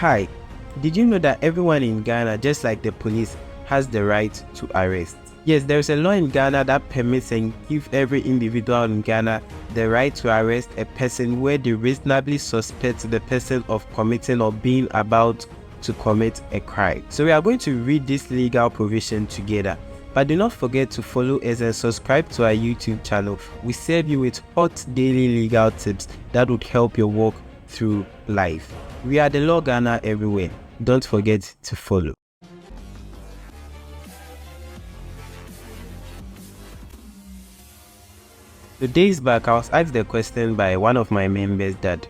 Hi, did you know that everyone in Ghana, just like the police, has the right to arrest? Yes, there is a law in Ghana that permits and gives every individual in Ghana the right to arrest a person where they reasonably suspect the person of committing or being about to commit a crime. So we are going to read this legal provision together. But do not forget to follow us and subscribe to our YouTube channel. We serve you with hot daily legal tips that would help your walk through life. We are the Law Ghana everywhere. Don't forget to follow. The days back, I was asked the question by one of my members that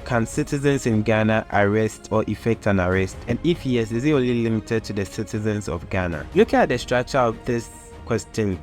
can citizens in Ghana arrest or effect an arrest? And if yes, is it only limited to the citizens of Ghana? Looking at the structure of this question,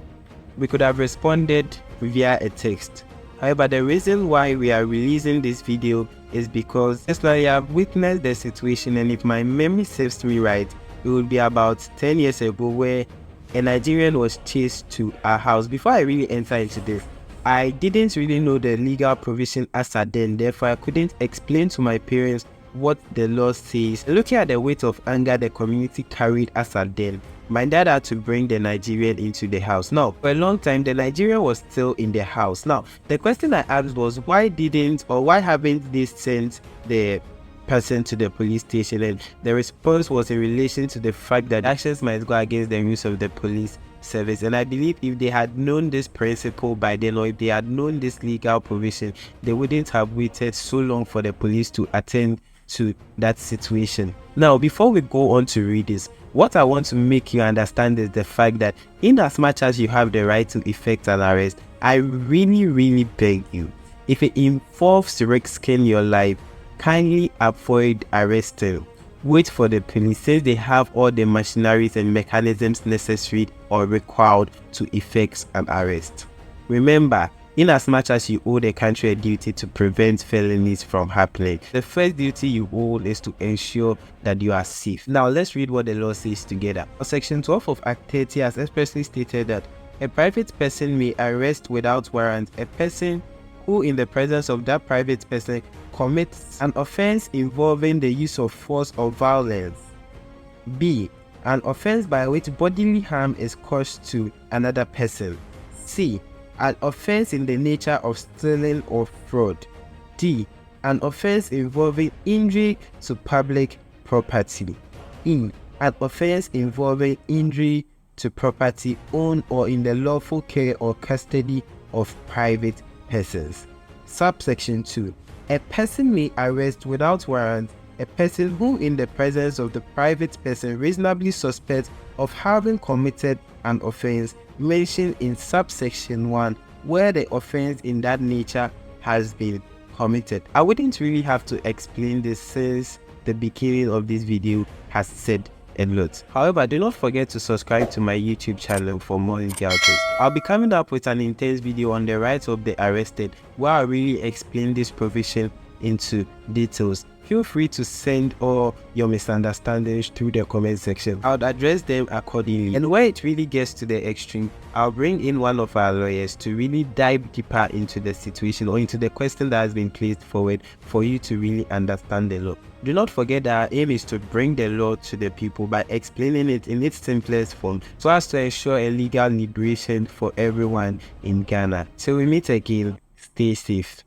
we could have responded via a text. However, the reason why we are releasing this video is because personally I've witnessed the situation, and if my memory serves me right, it would be about 10 years ago where a Nigerian was chased to our house. Before I really enter into this, I didn't really know the legal provision as at then, therefore I couldn't explain to my parents what the law says. Looking at the weight of anger the community carried as at then, my dad had to bring the Nigerian into the house. Now, for a long time, the Nigerian was still in the house. Now, the question I asked was, why haven't they sent the person to the police station? And the response was in relation to the fact that actions might go against the rules of the police service. And I believe if they had known this principle by then, or if they had known this legal provision, they wouldn't have waited so long for the police to attend to that situation. Now, before we go on to read this, what I want to make you understand is the fact that in as much as you have the right to effect an arrest, I really beg you, if it involves risking your life, kindly avoid arresting. Wait for the police, since they have all the machineries and mechanisms necessary or required to effect an arrest. Remember, in as much as you owe the country a duty to prevent felonies from happening, the first duty you owe is to ensure that you are safe. Now let's read what the law says together. Section 12 of Act 30 has expressly stated that a private person may arrest without warrant a person who in the presence of that private person commits an offense involving the use of force or violence. B. An offense by which bodily harm is caused to another person. C. An offense in the nature of stealing or fraud. D. An offense involving injury to public property. E. An offense involving injury to property owned or in the lawful care or custody of private persons. Subsection 2. A person may arrest without warrant a person who in the presence of the private person reasonably suspects of having committed an offense mentioned in subsection 1 where the offense in that nature has been committed. I wouldn't really have to explain this since the beginning of this video has said a lot. However, do not forget to subscribe to my YouTube channel for more legal tips. I'll be coming up with an intense video on the rights of the arrested where I really explain this provision into details. Feel free to send all your misunderstandings through the comment section. I'll address them accordingly. And where it really gets to the extreme, I'll bring in one of our lawyers to really dive deeper into the situation or into the question that has been placed forward for you to really understand the law. Do not forget that our aim is to bring the law to the people by explaining it in its simplest form so as to ensure a legal liberation for everyone in Ghana. Till we meet again, stay safe.